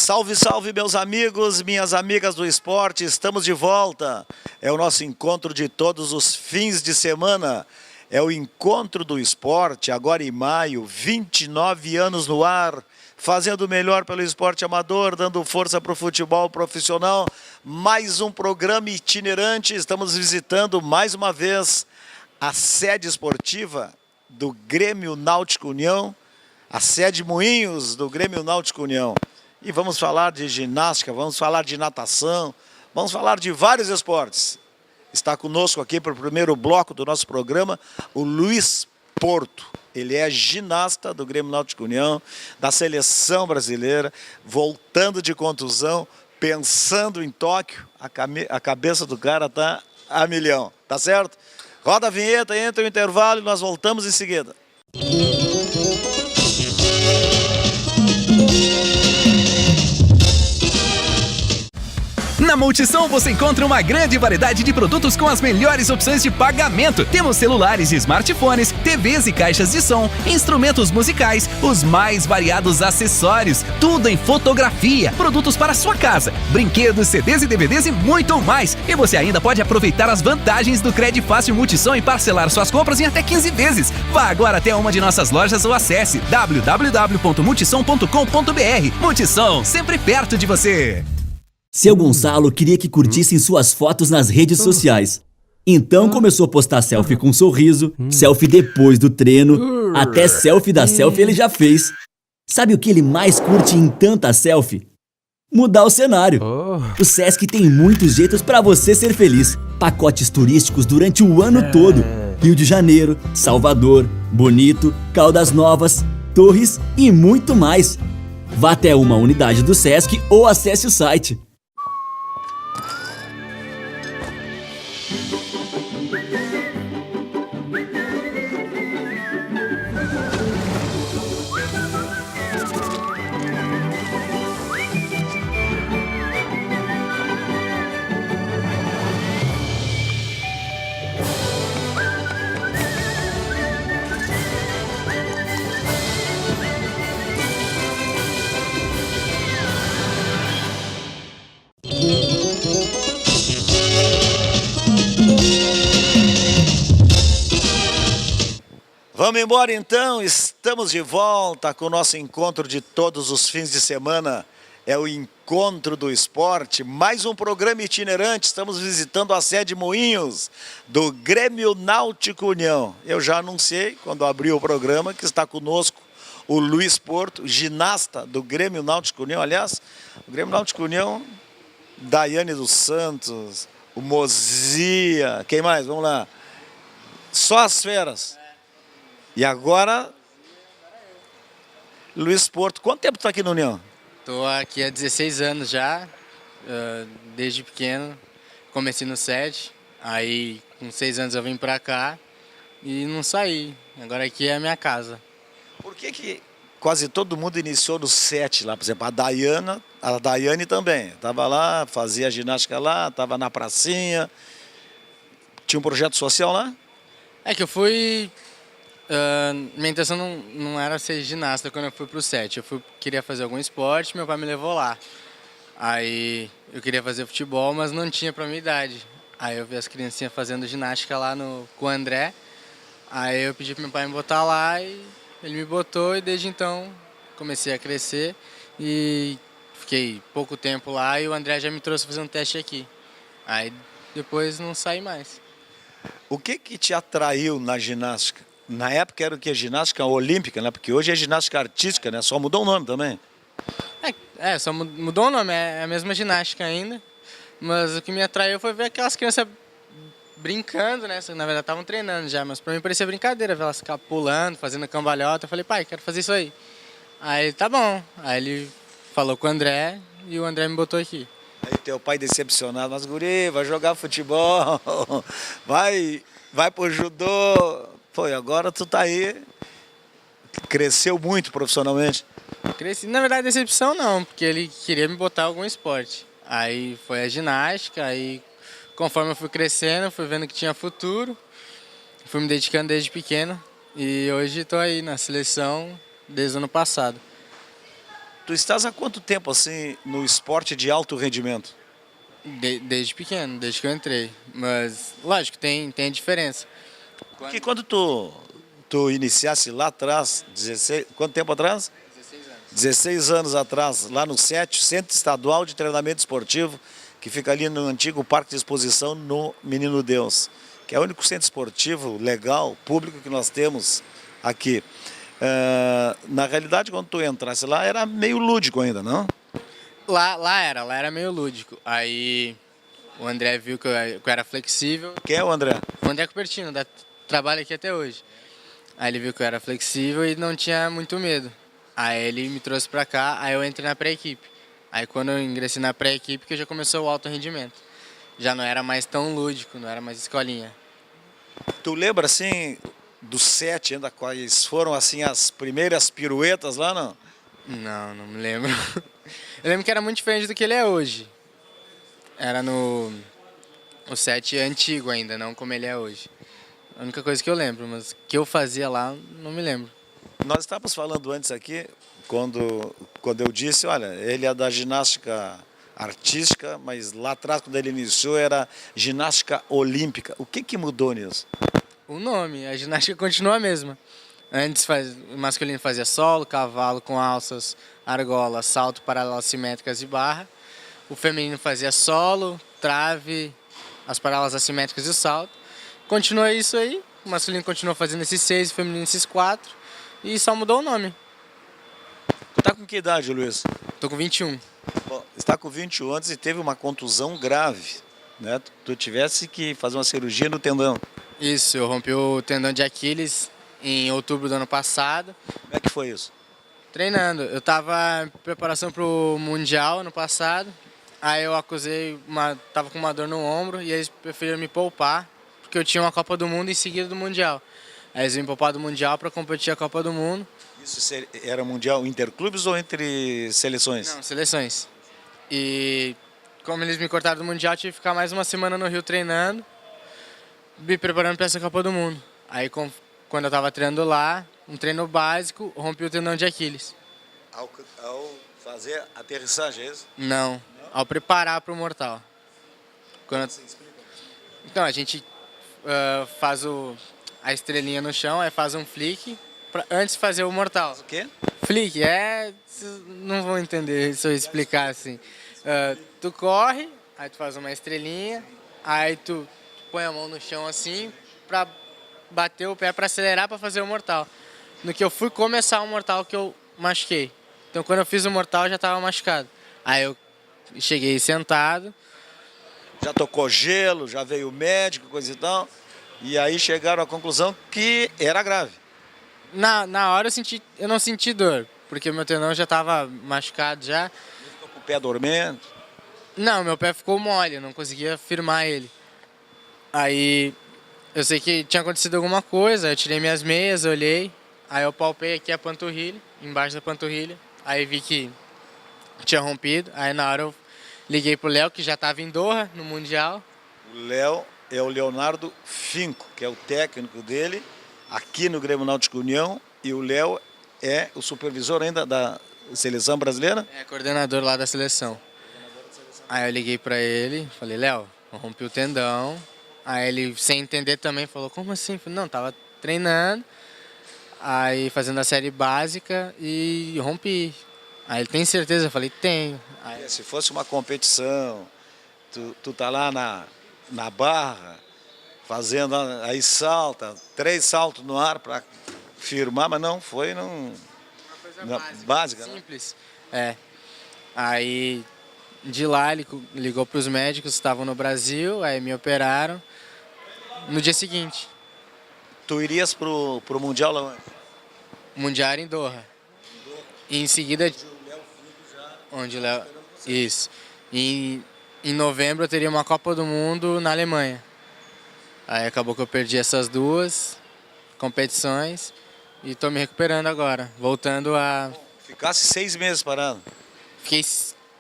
Salve, salve, meus amigos, minhas amigas do esporte, estamos de volta. É o nosso encontro de todos os fins de semana. É o encontro do esporte, agora em maio, 29 anos no ar, fazendo o melhor pelo esporte amador, dando força para o futebol profissional. Mais um programa itinerante, estamos visitando mais uma vez a sede esportiva do Grêmio Náutico União, a sede Moinhos do Grêmio Náutico União. E vamos falar de ginástica, vamos falar de natação, vamos falar de vários esportes. Está conosco aqui para o primeiro bloco do nosso programa o Luiz Porto. Ele é ginasta do Grêmio Náutico União, da seleção brasileira, voltando de contusão, pensando em Tóquio. A cabeça do cara está a milhão, tá certo? Roda a vinheta, entra o intervalo e nós voltamos em seguida. Na Multissom você encontra uma grande variedade de produtos com as melhores opções de pagamento. Temos celulares e smartphones, TVs e caixas de som, instrumentos musicais, os mais variados acessórios, tudo em fotografia, produtos para sua casa, brinquedos, CDs e DVDs e muito mais. E você ainda pode aproveitar as vantagens do Crédito Fácil Multissom e parcelar suas compras em até 15 vezes. Vá agora até uma de nossas lojas ou acesse www.multissom.com.br. Multissom, sempre perto de você. Seu Gonçalo queria que curtissem suas fotos nas redes sociais. Então começou a postar selfie com um sorriso, selfie depois do treino, até selfie da selfie ele já fez. Sabe o que ele mais curte em tanta selfie? Mudar o cenário. O Sesc tem muitos jeitos para você ser feliz. Pacotes turísticos durante o ano todo. Rio de Janeiro, Salvador, Bonito, Caldas Novas, Torres e muito mais. Vá até uma unidade do Sesc ou acesse o site. Vamos embora então, estamos de volta com o nosso encontro de todos os fins de semana. É o Encontro do Esporte, mais um programa itinerante. Estamos visitando a sede Moinhos do Grêmio Náutico União. Eu já anunciei, quando abri o programa, que está conosco o Luiz Porto, ginasta do Grêmio Náutico União. Aliás, o Grêmio Náutico União, Daiane dos Santos, o Mozia, quem mais? Vamos lá. Só as feras. E agora, Luiz Porto, quanto tempo tu está aqui na União? Estou aqui há 16 anos já, desde pequeno, comecei no 7, aí com 6 anos eu vim para cá e não saí, agora aqui é a minha casa. Por que quase todo mundo iniciou no 7 lá? Por exemplo, a Daiane também, estava lá, fazia ginástica lá, estava na pracinha, tinha um projeto social lá? É que eu fui... minha intenção não era ser ginasta quando eu fui pro 7. Queria fazer algum esporte, meu pai me levou lá. Aí eu queria fazer futebol, mas não tinha pra minha idade. Aí eu vi as criancinhas fazendo ginástica lá com o André. Aí eu pedi pro meu pai me botar lá e ele me botou e desde então comecei a crescer. E fiquei pouco tempo lá e o André já me trouxe fazer um teste aqui. Aí depois não saí mais. O que te atraiu na ginástica? Na época era o que? Ginástica olímpica, né? Porque hoje é ginástica artística, né? Só mudou o nome também. Só mudou o nome, é a mesma ginástica ainda. Mas o que me atraiu foi ver aquelas crianças brincando, né? Na verdade estavam treinando já, mas pra mim parecia brincadeira, ver elas ficar pulando, fazendo cambalhota. Eu falei, pai, quero fazer isso aí. Aí tá bom. Aí ele falou com o André e o André me botou aqui. Aí teu pai decepcionado, mas guri, vai jogar futebol, vai pro judô. Pô, e agora tu tá aí, cresceu muito profissionalmente. Cresci, na verdade, decepção não, porque ele queria me botar em algum esporte. Aí foi a ginástica, aí conforme eu fui crescendo, fui vendo que tinha futuro, fui me dedicando desde pequeno e hoje estou aí na seleção desde o ano passado. Tu estás há quanto tempo assim no esporte de alto rendimento? Desde pequeno, desde que eu entrei. Mas, lógico, tem diferença. Porque quando tu iniciasse lá atrás, 16, quanto tempo atrás? 16 anos. 16 anos atrás, lá no CET, Centro Estadual de Treinamento Esportivo, que fica ali no antigo Parque de Exposição no Menino Deus, que é o único centro esportivo legal, público que nós temos aqui. Na realidade, quando tu entrasse lá, era meio lúdico ainda, não? Lá era meio lúdico. Aí o André viu que eu era flexível. Quem é o André? O André Cupertino, trabalha aqui até hoje. Aí ele viu que eu era flexível e não tinha muito medo. Aí ele me trouxe pra cá, aí eu entrei na pré-equipe. Aí quando eu ingressei na pré-equipe que já começou o alto rendimento. Já não era mais tão lúdico, não era mais escolinha. Tu lembra assim do set ainda quais foram assim as primeiras piruetas lá, não? Não me lembro. Eu lembro que era muito diferente do que ele é hoje. Era o set antigo ainda, não como ele é hoje. A única coisa que eu lembro, mas que eu fazia lá, não me lembro. Nós estávamos falando antes aqui, quando eu disse, olha, ele é da ginástica artística, mas lá atrás, quando ele iniciou, era ginástica olímpica. O que mudou nisso? O nome, a ginástica continua a mesma. Antes o masculino fazia solo, cavalo com alças, argola, salto, paralelas simétricas e barra. O feminino fazia solo, trave, as paralelas assimétricas e o salto. Continua isso aí, o masculino continua fazendo esses 6, o feminino esses 4. E só mudou o nome. Tu tá com que idade, Luiz? Tô com 21. Bom, está com 21 anos e teve uma contusão grave, né? Tu tivesse que fazer uma cirurgia no tendão. Isso, eu rompi o tendão de Aquiles em outubro do ano passado. Como é que foi isso? Treinando. Eu tava em preparação pro Mundial ano passado. Aí eu tava com uma dor no ombro e eles preferiram me poupar, porque eu tinha uma Copa do Mundo em seguida do Mundial. Aí eles me pouparam do Mundial para competir a Copa do Mundo. Isso era mundial interclubes ou entre seleções? Não, seleções. E como eles me cortaram do Mundial, eu tive que ficar mais uma semana no Rio treinando, me preparando para essa Copa do Mundo. Aí quando eu tava treinando lá, um treino básico, rompi o tendão de Aquiles. Ao fazer aterrissagem, é isso? Não, ao preparar para o mortal. Então, a gente faz a estrelinha no chão, aí faz um flick, antes de fazer o mortal. O quê? Flick, vocês não vão entender se eu explicar assim. Tu corre, aí tu faz uma estrelinha, aí tu põe a mão no chão assim, pra bater o pé, pra acelerar, pra fazer o mortal. No que eu fui começar o mortal que eu machuquei. Então quando eu fiz o mortal eu já tava machucado. Aí eu cheguei sentado. Já tocou gelo, já veio o médico, coisa e tal. E aí chegaram à conclusão que era grave. Na hora eu não senti dor, porque meu tendão já estava machucado já. Ficou com o pé dormente. Não, meu pé ficou mole, eu não conseguia firmar ele. Aí eu sei que tinha acontecido alguma coisa, eu tirei minhas meias, olhei, aí eu palpei aqui a panturrilha, embaixo da panturrilha, aí vi que tinha rompido, aí na hora eu liguei pro Léo, que já estava em Doha, no Mundial. O Léo é o Leonardo Finco, que é o técnico dele, aqui no Grêmio Náutico União, e o Léo é o supervisor ainda da seleção brasileira? É, coordenador lá da seleção. Aí eu liguei pra ele, falei, Léo, eu rompi o tendão. Aí ele, sem entender também, falou, como assim? Eu falei, não, tava treinando, aí fazendo a série básica e rompi. Aí ele, tem certeza? Eu falei, tenho. Aí, Se fosse uma competição, tu tá lá na barra, fazendo, aí salta, 3 saltos no ar para firmar, mas não foi, não... uma coisa básica, né? simples. É. Aí de lá ele ligou para os médicos que estavam no Brasil, aí me operaram no dia seguinte. Tu irias pro Mundial lá onde? O Mundial era em Doha. E em seguida... Onde o Léo... Isso. E em novembro eu teria uma Copa do Mundo na Alemanha. Aí acabou que eu perdi essas 2 competições e tô me recuperando agora, voltando a... Ficasse 6 meses parado. Fiquei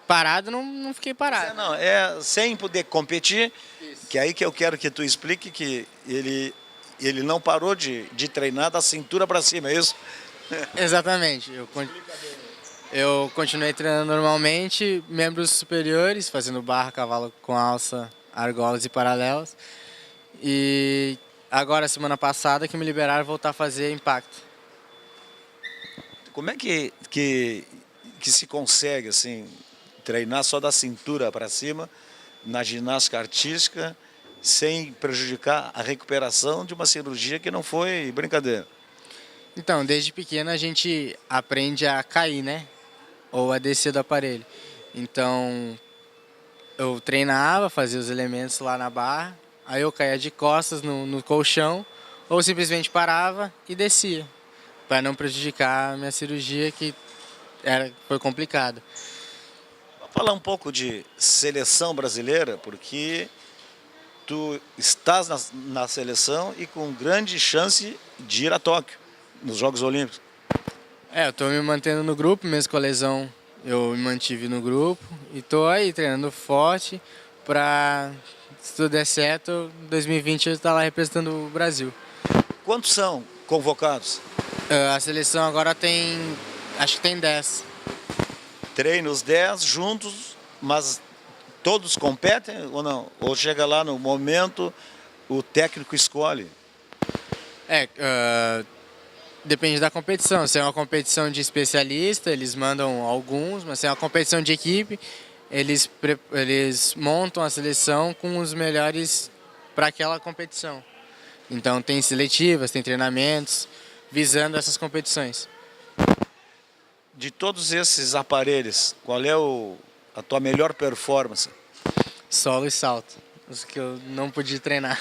parado, não fiquei parado. Não, sem poder competir, que é aí que eu quero que tu explique que ele não parou de treinar da cintura para cima, é isso? Exatamente. Eu continuei treinando normalmente, membros superiores, fazendo barra, cavalo com alça, argolas e paralelas. E agora, semana passada, que me liberaram, voltar a fazer impacto. Como é que se consegue assim treinar só da cintura para cima na ginástica artística sem prejudicar a recuperação de uma cirurgia que não foi brincadeira? Então, desde pequeno a gente aprende a cair, né? Ou a descer do aparelho. Então, eu treinava, fazia os elementos lá na barra, aí eu caía de costas no colchão, ou simplesmente parava e descia, para não prejudicar a minha cirurgia, que foi complicado. Vamos falar um pouco de seleção brasileira, porque tu estás na seleção e com grande chance de ir a Tóquio, nos Jogos Olímpicos. Eu tô me mantendo no grupo, mesmo com a lesão, eu me mantive no grupo e tô aí treinando forte para, se tudo der certo, em 2020 eu estar lá representando o Brasil. Quantos são convocados? A seleção agora acho que tem 10. Treinos 10 juntos, mas todos competem ou não? Ou chega lá no momento, o técnico escolhe? Depende da competição. Se é uma competição de especialista, eles mandam alguns, mas se é uma competição de equipe, eles montam a seleção com os melhores para aquela competição. Então tem seletivas, tem treinamentos visando essas competições. De todos esses aparelhos, qual é a tua melhor performance? Solo e salto, os que eu não pude treinar.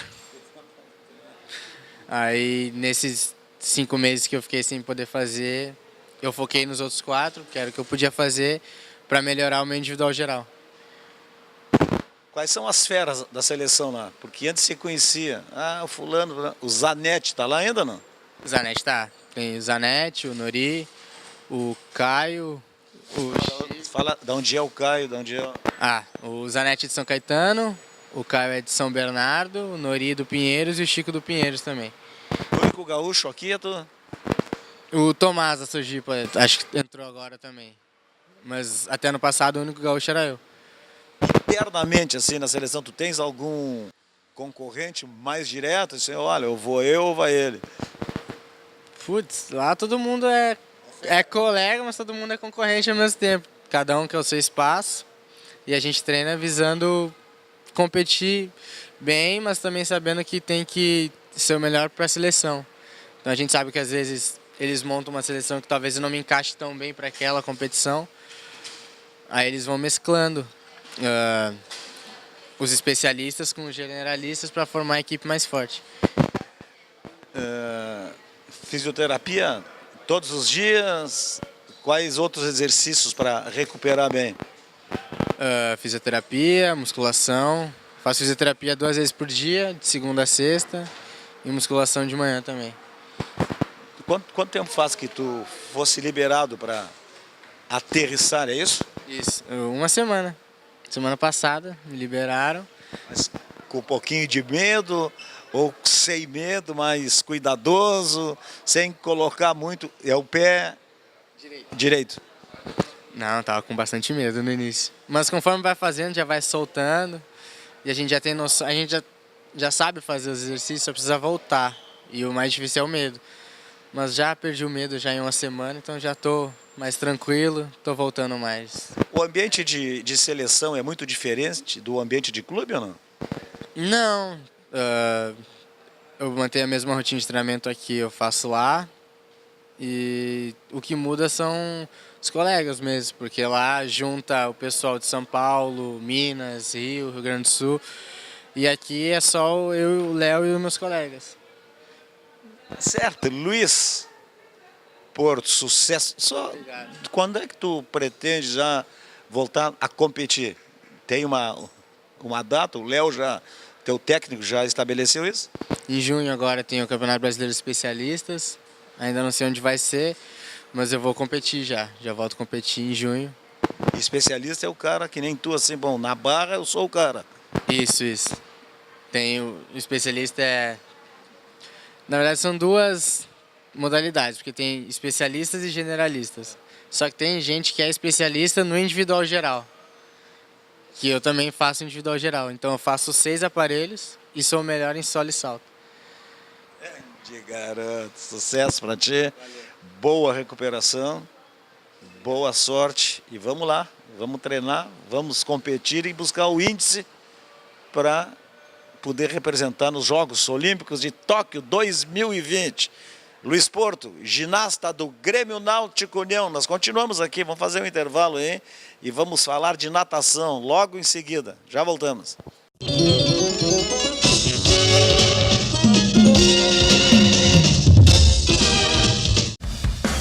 Aí nesses 5 meses que eu fiquei sem poder fazer, eu foquei nos outros 4, que era o que eu podia fazer para melhorar o meu individual geral. Quais são as feras da seleção lá? Porque antes se conhecia, o fulano, o Zanetti, está lá ainda não? O Zanetti tá. Tem o Zanetti, o Nori, o Caio, Fala de onde é o Caio, de onde é... o Zanetti é de São Caetano, o Caio é de São Bernardo, o Nori do Pinheiros e o Chico do Pinheiros também. O único gaúcho aqui é tu? O Tomás da Sojipa, acho que entrou agora também. Mas até ano passado o único gaúcho era eu. Internamente, assim, na seleção, tu tens algum concorrente mais direto? Assim, olha, eu vou eu ou vai ele? Putz, lá todo mundo é colega, mas todo mundo é concorrente ao mesmo tempo. Cada um quer o seu espaço e a gente treina visando competir bem, mas também sabendo que tem que ser o melhor para a seleção. Então a gente sabe que às vezes eles montam uma seleção que talvez eu não me encaixe tão bem para aquela competição. Aí eles vão mesclando os especialistas com os generalistas para formar a equipe mais forte. Fisioterapia todos os dias? Quais outros exercícios para recuperar bem? Fisioterapia, musculação. Faço fisioterapia 2 vezes por dia, de segunda a sexta, e musculação de manhã também. Quanto tempo faz que tu fosse liberado para aterrissar, é isso? Isso, 1 semana. Semana passada me liberaram. Mas com um pouquinho de medo ou sem medo, mas cuidadoso, sem colocar muito... É o pé direito. Não, tava com bastante medo no início. Mas conforme vai fazendo, já vai soltando. E a gente já tem noção, a gente já sabe fazer os exercícios, só precisa voltar. E o mais difícil é o medo. Mas já perdi o medo já em 1 semana, então já tô mais tranquilo, tô voltando mais. O ambiente de seleção é muito diferente do ambiente de clube ou não? Não, eu mantenho a mesma rotina de treinamento aqui, eu faço lá. E o que muda são os colegas mesmo, porque lá junta o pessoal de São Paulo, Minas, Rio, Rio Grande do Sul. E aqui é só eu, o Léo e os meus colegas. Certo, Luiz Porto, sucesso. Obrigado. Quando é que tu pretende já voltar a competir? Tem uma data? O Léo teu técnico já estabeleceu isso? Em junho agora tem o Campeonato Brasileiro de Especialistas. Ainda não sei onde vai ser, mas eu vou competir já. Já volto a competir em junho. Especialista é o cara que nem tu, assim, bom, na barra eu sou o cara. Isso. Tem o especialista Na verdade são 2 modalidades, porque tem especialistas e generalistas. Só que tem gente que é especialista no individual geral. Que eu também faço individual geral. Então eu faço 6 aparelhos e sou o melhor em solo e salto. Te garanto, sucesso para ti, boa recuperação, boa sorte e vamos lá, vamos treinar, vamos competir e buscar o índice para poder representar nos Jogos Olímpicos de Tóquio 2020. Luiz Porto, ginasta do Grêmio Náutico União. Nós continuamos aqui, vamos fazer um intervalo aí e vamos falar de natação logo em seguida. Já voltamos.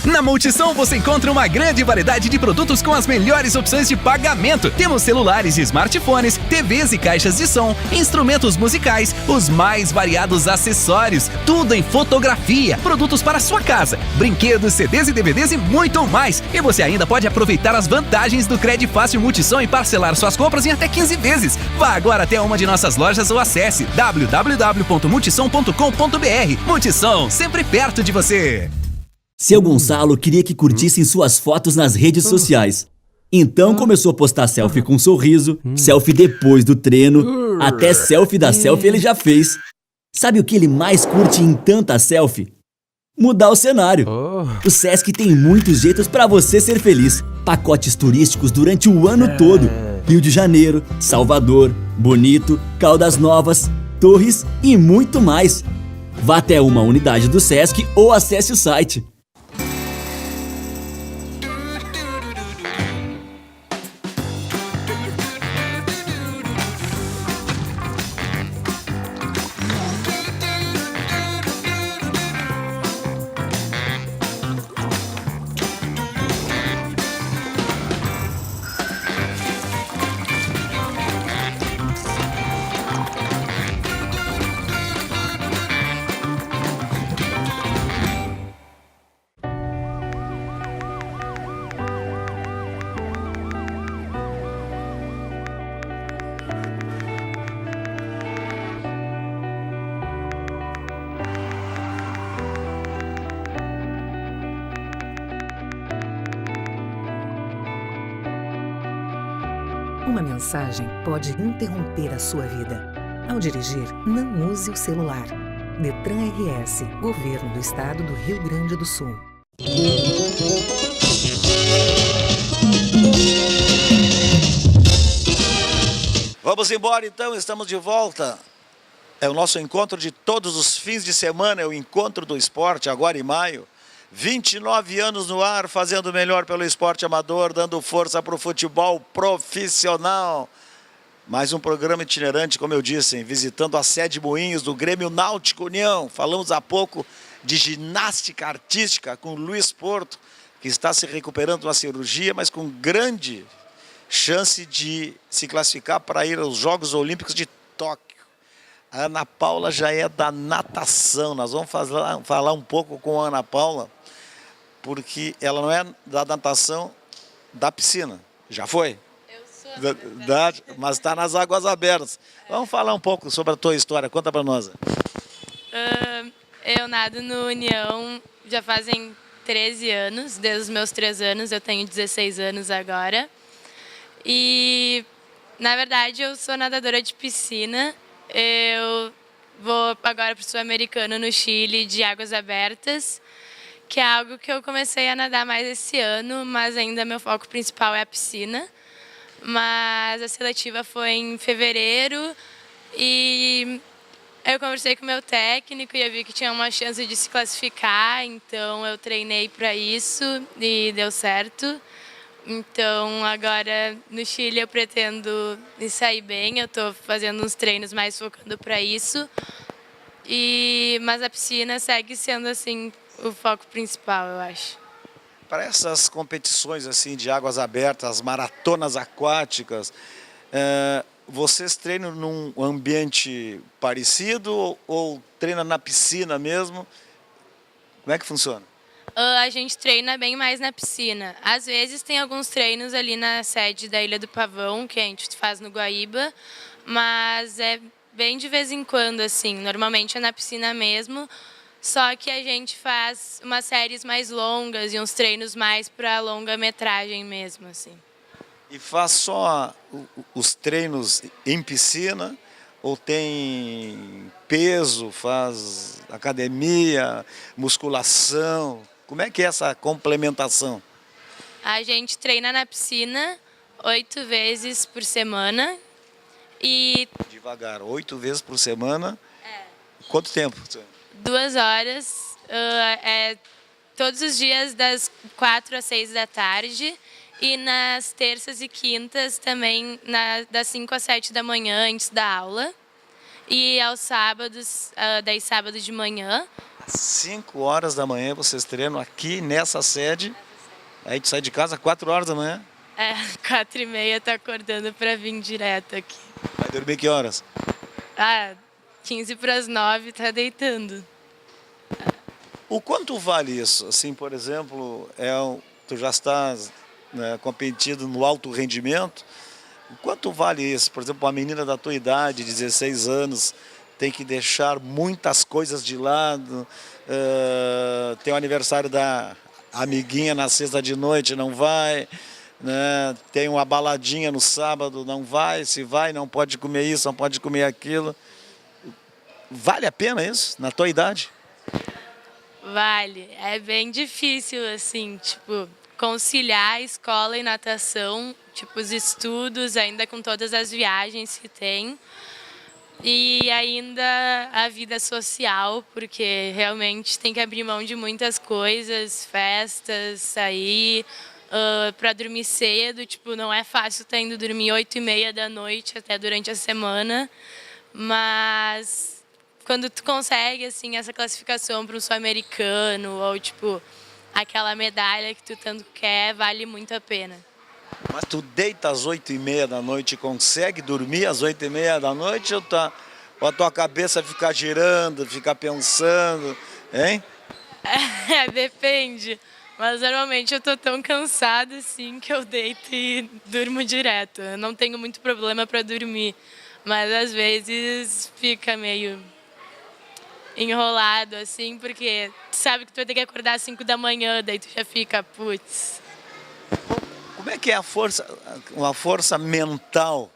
Na Multissom você encontra uma grande variedade de produtos com as melhores opções de pagamento. Temos celulares e smartphones, TVs e caixas de som, instrumentos musicais, os mais variados acessórios, tudo em fotografia, produtos para sua casa, brinquedos, CDs e DVDs e muito mais. E você ainda pode aproveitar as vantagens do Cred Fácil Multissom e parcelar suas compras em até 15 vezes. Vá agora até uma de nossas lojas ou acesse www.multissom.com.br. Multissom, sempre perto de você. Seu Gonçalo queria que curtissem suas fotos nas redes sociais. Então começou a postar selfie com um sorriso, selfie depois do treino, até selfie da selfie ele já fez. Sabe o que ele mais curte em tanta selfie? Mudar o cenário. O Sesc tem muitos jeitos para você ser feliz. Pacotes turísticos durante o ano todo. Rio de Janeiro, Salvador, Bonito, Caldas Novas, Torres e muito mais. Vá até uma unidade do Sesc ou acesse o site. Uma mensagem pode interromper a sua vida. Ao dirigir, não use o celular. Detran RS, Governo do Estado do Rio Grande do Sul. Vamos embora então, estamos de volta. É o nosso encontro de todos os fins de semana, é o encontro do esporte, agora em maio. 29 anos no ar, fazendo o melhor pelo esporte amador, dando força para o futebol profissional. Mais um programa itinerante, como eu disse, visitando a sede Moinhos do Grêmio Náutico União. Falamos há pouco de ginástica artística com Luiz Porto, que está se recuperando de uma cirurgia, mas com grande chance de se classificar para ir aos Jogos Olímpicos de Tóquio. A Ana Paula já é da natação. Nós vamos falar um pouco com a Ana Paula, porque ela não é da natação da piscina. Já foi? Eu sou mas está nas águas abertas. Vamos falar um pouco sobre a tua história. Conta para nós. Eu nado no União já fazem 13 anos. Desde os meus 3 anos, eu tenho 16 anos agora. E, na verdade, eu sou nadadora de piscina. Eu vou agora para o Sul-Americano no Chile de águas abertas, que é algo que eu comecei a nadar mais esse ano, mas ainda meu foco principal é a piscina. Mas a seletiva foi em fevereiro e eu conversei com o meu técnico e eu vi que tinha uma chance de se classificar, então eu treinei para isso e deu certo. Então agora no Chile eu pretendo me sair bem, eu estou fazendo uns treinos mais focando para isso. Mas a piscina segue sendo assim o foco principal, eu acho. Para essas competições assim de águas abertas, as maratonas aquáticas, vocês treinam num ambiente parecido ou treinam na piscina mesmo? Como é que funciona? A gente treina bem mais na piscina. Às vezes tem alguns treinos ali na sede da Ilha do Pavão, que a gente faz no Guaíba, mas é bem de vez em quando, assim. Normalmente é na piscina mesmo. Só que a gente faz umas séries mais longas e uns treinos mais para longa-metragem mesmo, assim. E faz só os treinos em piscina ou tem peso, faz academia, musculação? Como é que é essa complementação? A gente treina na piscina 8 vezes por semana e Devagar, 8 vezes por semana. Quanto tempo? 2 horas, todos os dias das 4 às 6 da tarde e nas terças e quintas também das 5 às 7 da manhã antes da aula. E aos sábados, daí sábado de manhã. Às 5 horas da manhã vocês treinam aqui nessa sede. Aí tu sai de casa às 4 horas da manhã. 4h30 tá acordando para vir direto aqui. Vai dormir que horas? 15 para as 9 tá deitando. O quanto vale isso? Assim, por exemplo, tu já estás, né, competindo no alto rendimento. O quanto vale isso? Por exemplo, uma menina da tua idade, 16 anos, tem que deixar muitas coisas de lado. Tem o aniversário da amiguinha na sexta de noite, não vai. Né? Tem uma baladinha no sábado, não vai. Se vai, não pode comer isso, não pode comer aquilo. Vale a pena isso, na tua idade? Vale. É bem difícil, assim, tipo, conciliar escola e natação, tipo, os estudos, ainda com todas as viagens que tem. E ainda a vida social, porque realmente tem que abrir mão de muitas coisas, festas, sair, para dormir cedo. Tipo, não é fácil estar indo dormir 8h30 da noite até durante a semana, mas quando tu consegue assim essa classificação para um sul-americano ou tipo aquela medalha que tu tanto quer, vale muito a pena. Mas tu deita às 8h30 da noite e consegue dormir às 8h30 da noite ou a tua cabeça fica girando, fica pensando, hein? Depende. Mas normalmente eu tô tão cansada assim que eu deito e durmo direto. Eu não tenho muito problema para dormir, mas às vezes fica meio enrolado assim, porque tu sabe que tu vai ter que acordar às 5 da manhã, daí tu já fica, putz. Como é que é uma força mental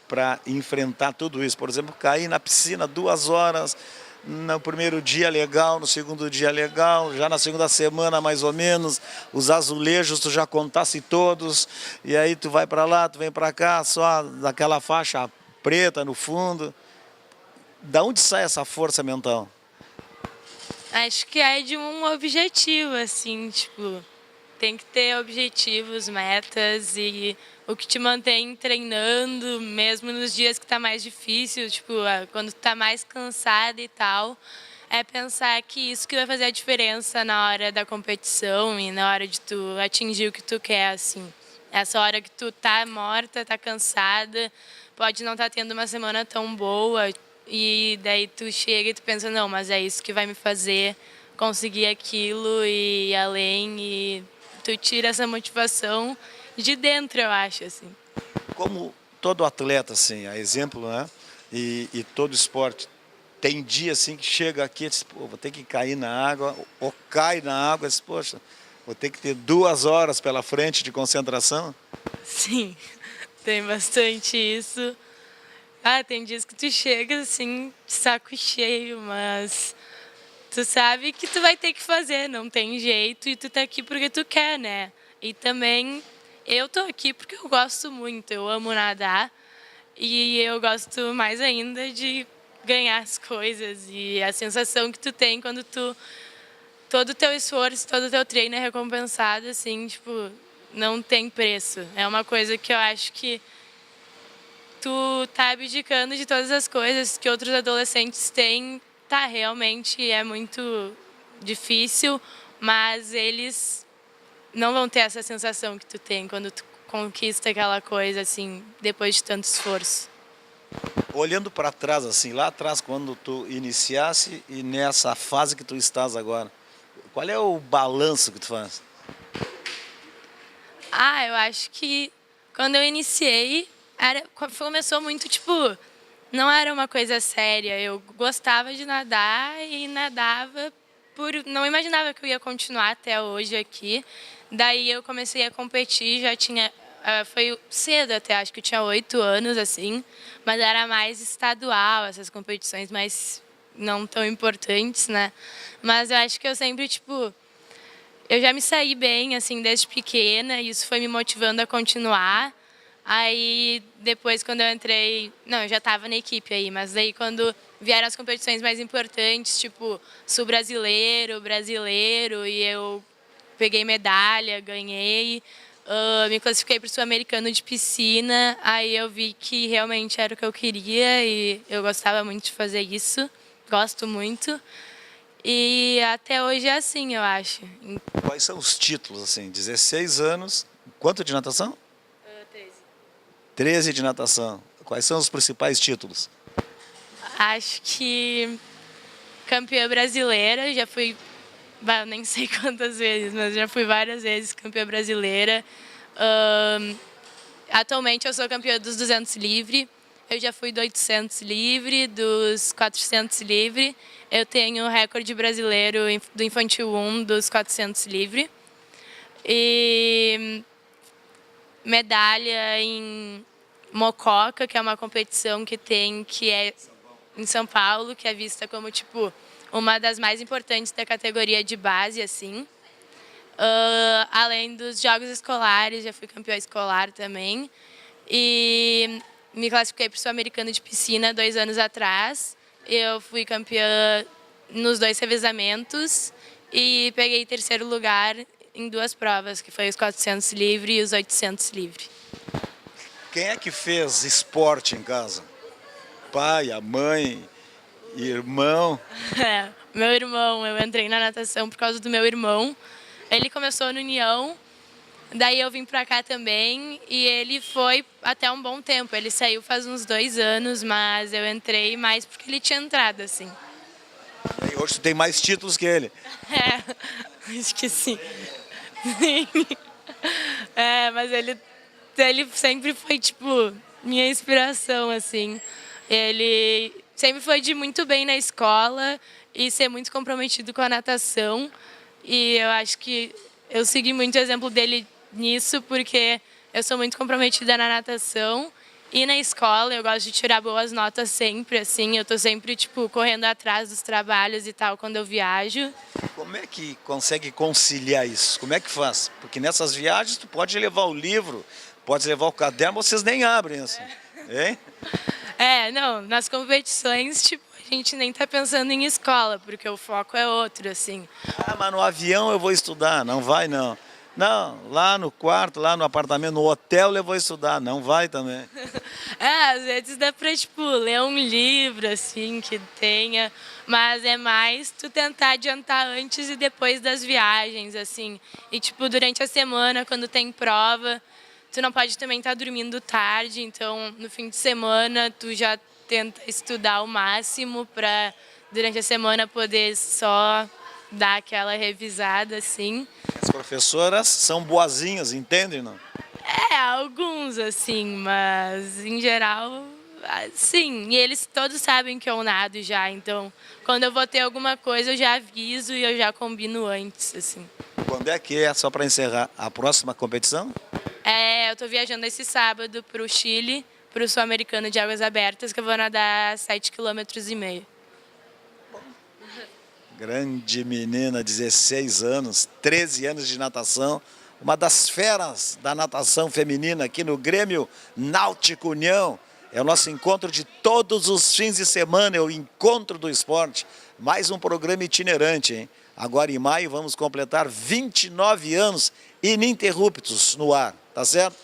para enfrentar tudo isso? Por exemplo, cair na piscina 2 horas, no primeiro dia legal, no segundo dia legal, já na segunda semana mais ou menos, os azulejos tu já contasse todos, e aí tu vai para lá, tu vem para cá, só daquela faixa preta no fundo. Da onde sai essa força mental? Acho que é de um objetivo, assim, tipo, tem que ter objetivos, metas e o que te mantém treinando, mesmo nos dias que tá mais difícil, tipo, quando tu tá mais cansada e tal, é pensar que isso que vai fazer a diferença na hora da competição e na hora de tu atingir o que tu quer, assim. Essa hora que tu tá morta, tá cansada, pode não estar tendo uma semana tão boa, e daí tu chega e tu pensa, não, mas é isso que vai me fazer conseguir aquilo e ir além, e tu tira essa motivação de dentro, eu acho, assim. Como todo atleta, assim, a exemplo, né? E todo esporte, tem dia assim que chega aqui e diz, pô, vou ter que cair na água, ou cai na água e diz, poxa, vou ter que ter 2 horas pela frente de concentração? Sim, tem bastante isso. Tem dias que tu chega assim, de saco cheio, mas tu sabe que tu vai ter que fazer, não tem jeito, e tu tá aqui porque tu quer, né? E também eu tô aqui porque eu gosto muito, eu amo nadar e eu gosto mais ainda de ganhar as coisas e a sensação que tu tem quando todo o teu esforço, todo o teu treino é recompensado, assim, tipo, não tem preço. É uma coisa que eu acho que tu tá abdicando de todas as coisas que outros adolescentes têm, realmente é muito difícil, mas eles não vão ter essa sensação que tu tem quando tu conquista aquela coisa, assim, depois de tanto esforço. Olhando para trás, assim, lá atrás, quando tu iniciasse e nessa fase que tu estás agora, qual é o balanço que tu faz? Eu acho que quando eu iniciei, começou muito, tipo, não era uma coisa séria. Eu gostava de nadar e nadava não imaginava que eu ia continuar até hoje aqui. Daí eu comecei a competir, já tinha foi cedo até, acho que eu tinha 8 anos assim, mas era mais estadual, essas competições mais não tão importantes, né? Mas eu acho que eu sempre eu já me saí bem assim desde pequena e isso foi me motivando a continuar. Aí, depois, quando eu entrei... Não, eu já estava na equipe aí, mas daí quando vieram as competições mais importantes, tipo Sul Brasileiro, Brasileiro, e eu peguei medalha, ganhei, me classifiquei para o Sul-Americano de piscina, aí eu vi que realmente era o que eu queria e eu gostava muito de fazer isso, gosto muito. E até hoje é assim, eu acho. Quais são os títulos, assim? 16 anos, quanto de natação? 13 de natação. Quais são os principais títulos? Acho que campeã brasileira, já fui, eu nem sei quantas vezes, mas já fui várias vezes campeã brasileira. Atualmente eu sou campeã dos 200 livre, eu já fui do 800 livre, dos 400 livre. Eu tenho o recorde brasileiro do Infantil 1 dos 400 livre. E medalha em Mococa, que é uma competição que é em São Paulo, que é vista como uma das mais importantes da categoria de base, assim. Além dos jogos escolares, já fui campeã escolar também. E me classifiquei para o Sul-Americano de piscina 2 anos atrás. Eu fui campeã nos 2 revezamentos e peguei 3º lugar em 2 provas, que foi os 400 livre e os 800 livre. Quem é que fez esporte em casa? Pai, a mãe, irmão? Meu irmão. Eu entrei na natação por causa do meu irmão. Ele começou no União, daí eu vim pra cá também e ele foi até um bom tempo. Ele saiu faz uns 2 anos, mas eu entrei mais porque ele tinha entrado, assim. E hoje tu tem mais títulos que ele. Acho que sim. Mas ele sempre foi, minha inspiração, assim. Ele sempre foi de muito bem na escola e ser muito comprometido com a natação. E eu acho que eu segui muito o exemplo dele nisso, porque eu sou muito comprometida na natação. E na escola eu gosto de tirar boas notas sempre, assim. Eu tô sempre, correndo atrás dos trabalhos e tal, quando eu viajo. Como é que consegue conciliar isso? Como é que faz? Porque nessas viagens tu pode levar o livro, pode levar o caderno, vocês nem abrem isso. Hein? Não, nas competições, a gente nem tá pensando em escola, porque o foco é outro, assim. Mas no avião eu vou estudar, não vai não. Não, lá no quarto, lá no apartamento, no hotel eu vou estudar, não vai também. Às vezes dá pra, ler um livro, assim, que tenha, mas é mais tu tentar adiantar antes e depois das viagens, assim. E, durante a semana, quando tem prova, tu não pode também estar dormindo tarde, então, no fim de semana, tu já tenta estudar ao máximo para, durante a semana, poder só dar aquela revisada, assim. As professoras são boazinhas, entendem, não? Alguns, assim, mas em geral, sim. E eles todos sabem que eu nado já, então quando eu vou ter alguma coisa eu já aviso e eu já combino antes, assim. Quando é que é, só para encerrar, a próxima competição? Eu tô viajando esse sábado para o Chile, para o Sul-Americano de Águas Abertas, que eu vou nadar 7,5 km. Grande menina, 16 anos, 13 anos de natação, uma das feras da natação feminina aqui no Grêmio Náutico União. É o nosso encontro de todos os fins de semana, é o Encontro do Esporte. Mais um programa itinerante, hein? Agora em maio vamos completar 29 anos ininterruptos no ar, tá certo?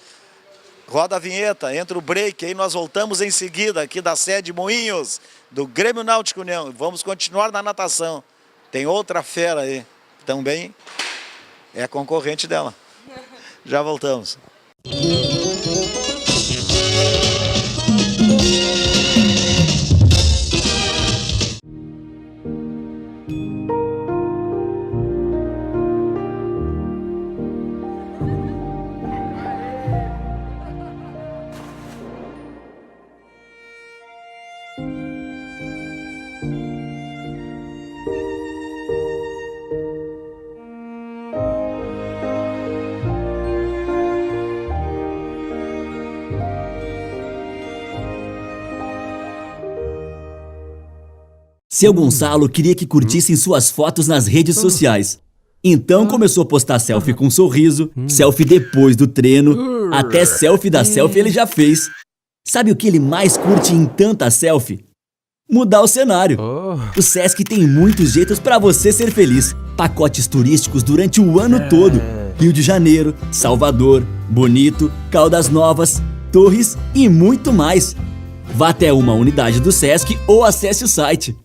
Roda a vinheta, entra o break, aí nós voltamos em seguida aqui da sede Moinhos, do Grêmio Náutico União. Vamos continuar na natação. Tem outra fera aí, também é concorrente dela. Já voltamos. Seu Gonçalo queria que curtissem suas fotos nas redes sociais. Então começou a postar selfie com um sorriso, selfie depois do treino, até selfie da selfie ele já fez. Sabe o que ele mais curte em tanta selfie? Mudar o cenário. O Sesc tem muitos jeitos para você ser feliz. Pacotes turísticos durante o ano todo. Rio de Janeiro, Salvador, Bonito, Caldas Novas, Torres e muito mais. Vá até uma unidade do Sesc ou acesse o site.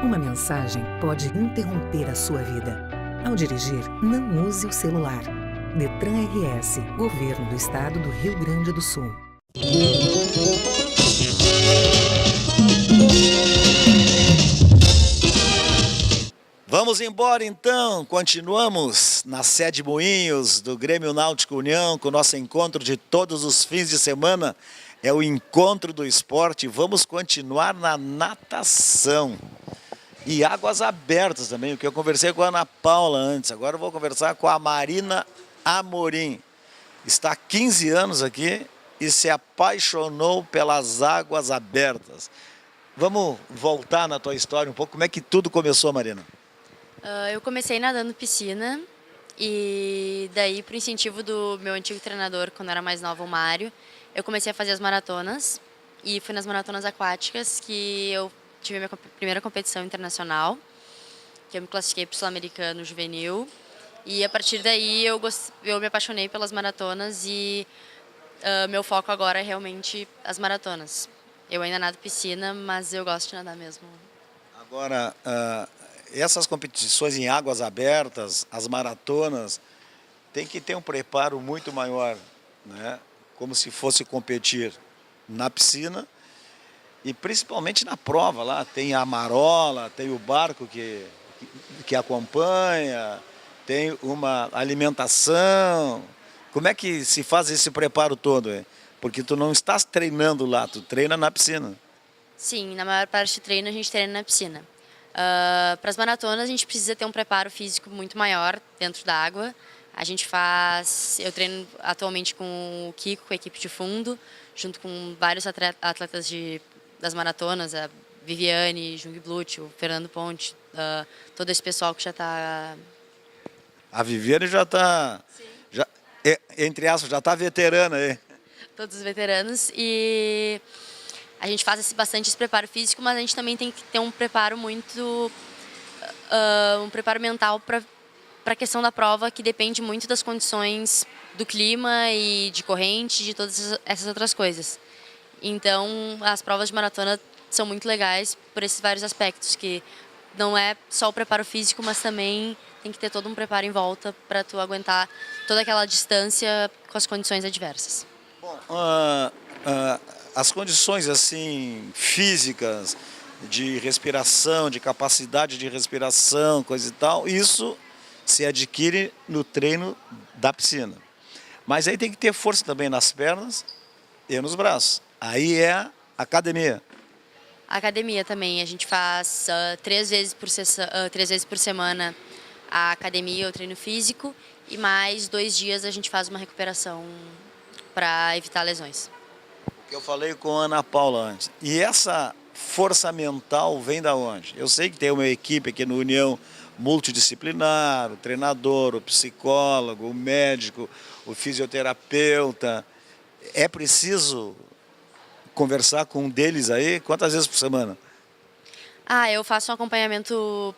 Uma mensagem pode interromper a sua vida. Ao dirigir, não use o celular. Detran RS, Governo do Estado do Rio Grande do Sul. Vamos embora então, continuamos na sede Moinhos do Grêmio Náutico União com o nosso encontro de todos os fins de semana. É o encontro do esporte. Vamos continuar na natação. E águas abertas também, o que eu conversei com a Ana Paula antes. Agora eu vou conversar com a Marina Amorim. Está há 15 anos aqui e se apaixonou pelas águas abertas. Vamos voltar na tua história um pouco. Como é que tudo começou, Marina? Eu comecei nadando piscina e daí, por incentivo do meu antigo treinador, quando eu era mais nova, o Mário, eu comecei a fazer as maratonas e fui nas maratonas aquáticas que eu tive a minha primeira competição internacional, que eu me classifiquei para o Sul-Americano Juvenil. E a partir daí eu me apaixonei pelas maratonas e meu foco agora é realmente as maratonas. Eu ainda nado piscina, mas eu gosto de nadar mesmo. Agora, essas competições em águas abertas, as maratonas, tem que ter um preparo muito maior, né? Como se fosse competir na piscina. E principalmente na prova lá, tem a marola, tem o barco que acompanha, tem uma alimentação. Como é que se faz esse preparo todo? Porque tu não estás treinando lá, tu treina na piscina. Sim, na maior parte do treino a gente treina na piscina. Para as maratonas a gente precisa ter um preparo físico muito maior dentro da água. Eu treino atualmente com o Kiko, com a equipe de fundo, junto com vários atletas das maratonas, a Viviane, Jung Blut, o Fernando Ponte, todo esse pessoal que já está... A Viviane já está, entre aspas, já está veterana aí. Todos os veteranos. E a gente faz bastante esse preparo físico, mas a gente também tem que ter um preparo um preparo mental para a questão da prova, que depende muito das condições do clima e de corrente, de todas essas outras coisas. Então, as provas de maratona são muito legais por esses vários aspectos, que não é só o preparo físico, mas também tem que ter todo um preparo em volta para tu aguentar toda aquela distância com as condições adversas. Bom, as condições assim físicas de respiração, de capacidade de respiração, coisa e tal, isso se adquire no treino da piscina. Mas aí tem que ter força também nas pernas e nos braços. Aí é a academia. A academia também, a gente faz 3 vezes por semana a academia, o treino físico, e mais 2 dias a gente faz uma recuperação para evitar lesões. O que eu falei com a Ana Paula antes. E essa força mental vem da onde? Eu sei que tem uma equipe aqui no União multidisciplinar, o treinador, o psicólogo, o médico, o fisioterapeuta. É preciso conversar com um deles aí? Quantas vezes por semana? Eu faço um acompanhamento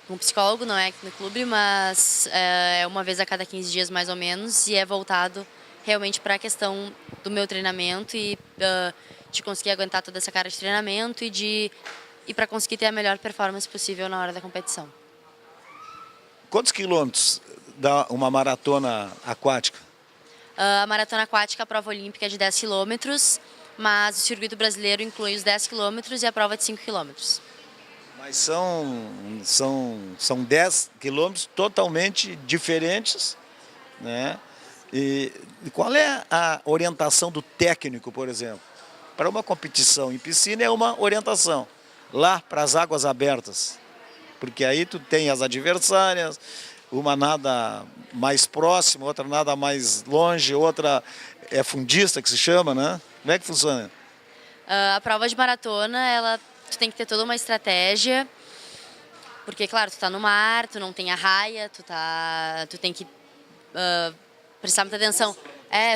com um psicólogo, não é aqui no clube, mas é uma vez a cada 15 dias mais ou menos, e é voltado realmente para a questão do meu treinamento e de conseguir aguentar toda essa carga de treinamento e para conseguir ter a melhor performance possível na hora da competição. Quantos quilômetros dá uma maratona aquática? A maratona aquática, a prova olímpica é de 10 quilômetros, mas o circuito brasileiro inclui os 10 quilômetros e a prova de 5 quilômetros. Mas são 10 quilômetros totalmente diferentes, né? E qual é a orientação do técnico, por exemplo? Para uma competição em piscina é uma orientação. Lá, para as águas abertas. Porque aí tu tem as adversárias, uma nada mais próxima, outra nada mais longe, outra é fundista, que se chama, né? Como é que funciona? A prova de maratona, tu tem que ter toda uma estratégia, porque, claro, tu tá no mar, tu não tem a raia, tu tem que prestar muita atenção.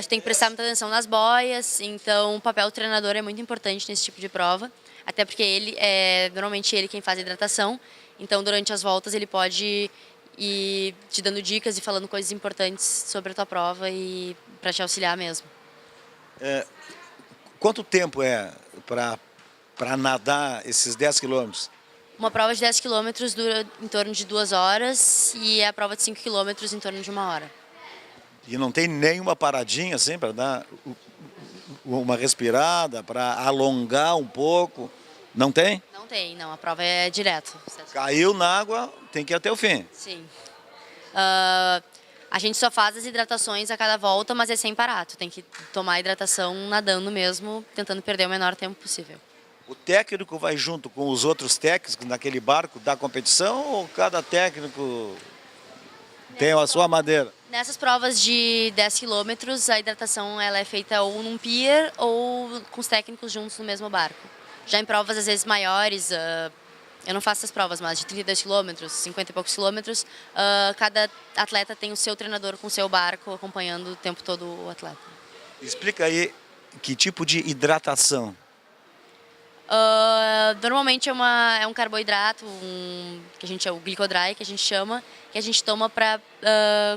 Tu tem que prestar muita atenção nas boias, então o papel do treinador é muito importante nesse tipo de prova, até porque normalmente ele quem faz a hidratação, então durante as voltas ele pode ir te dando dicas e falando coisas importantes sobre a tua prova e para te auxiliar mesmo. Quanto tempo é para nadar esses 10 quilômetros? Uma prova de 10 quilômetros dura em torno de 2 horas e a prova de 5 quilômetros em torno de 1 hora. E não tem nenhuma paradinha assim para dar uma respirada, para alongar um pouco? Não tem? Não tem, não. A prova é direto. Caiu na água, tem que ir até o fim. Sim. A gente só faz as hidratações a cada volta, mas é sem parar. Tu tem que tomar hidratação nadando mesmo, tentando perder o menor tempo possível. O técnico vai junto com os outros técnicos naquele barco da competição ou cada técnico tem a sua madeira? Nessas provas de 10 quilômetros, a hidratação ela é feita ou num pier ou com os técnicos juntos no mesmo barco. Já em provas, às vezes, maiores, eu não faço essas provas, mas de 32 quilômetros, 50 e poucos quilômetros, cada atleta tem o seu treinador com o seu barco acompanhando o tempo todo o atleta. Explica aí que tipo de hidratação. Normalmente é um carboidrato, que a gente é o glicodry, que a gente chama, que a gente toma para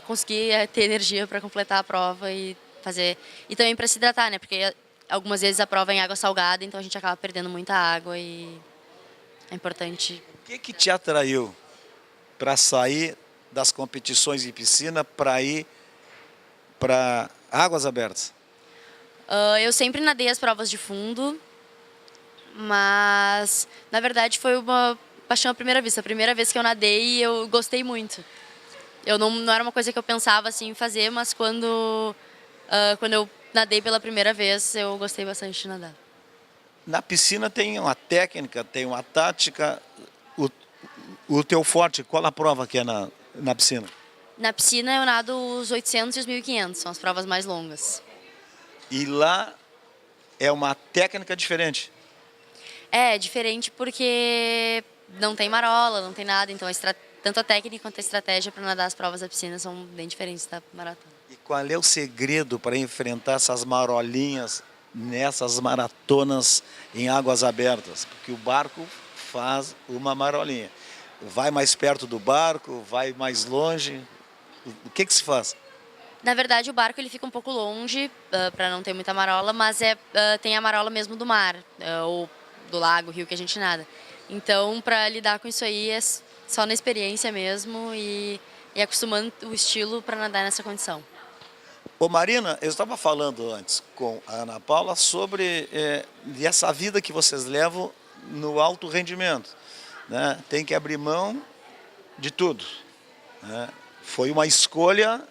conseguir ter energia para completar a prova e fazer. E também para se hidratar, né? Porque algumas vezes a prova é em água salgada, então a gente acaba perdendo muita água e é importante. O que te atraiu para sair das competições em piscina para ir para águas abertas? Eu sempre nadei as provas de fundo, mas na verdade foi uma paixão à primeira vista. A primeira vez que eu nadei, eu gostei muito. Não era uma coisa que eu pensava assim em fazer, mas quando eu nadei pela primeira vez, eu gostei bastante de nadar. Na piscina tem uma técnica, tem uma tática. O teu forte, qual a prova que é na piscina? Na piscina eu nado os 800 e os 1.500, são as provas mais longas. E lá é uma técnica diferente. É diferente porque não tem marola, não tem nada, então tanto a técnica quanto a estratégia para nadar as provas da piscina são bem diferentes da maratona. E qual é o segredo para enfrentar essas marolinhas nessas maratonas em águas abertas? Porque o barco faz uma marolinha. Vai mais perto do barco, vai mais longe. O que se faz? Na verdade, o barco ele fica um pouco longe para não ter muita marola, mas tem a marola mesmo do mar, ou do lago, rio que a gente nada. Então, para lidar com isso aí é só na experiência mesmo e acostumando o estilo para nadar nessa condição. Ô Marina, eu estava falando antes com a Ana Paula sobre essa vida que vocês levam no alto rendimento, né? Tem que abrir mão de tudo, né? Foi uma escolha,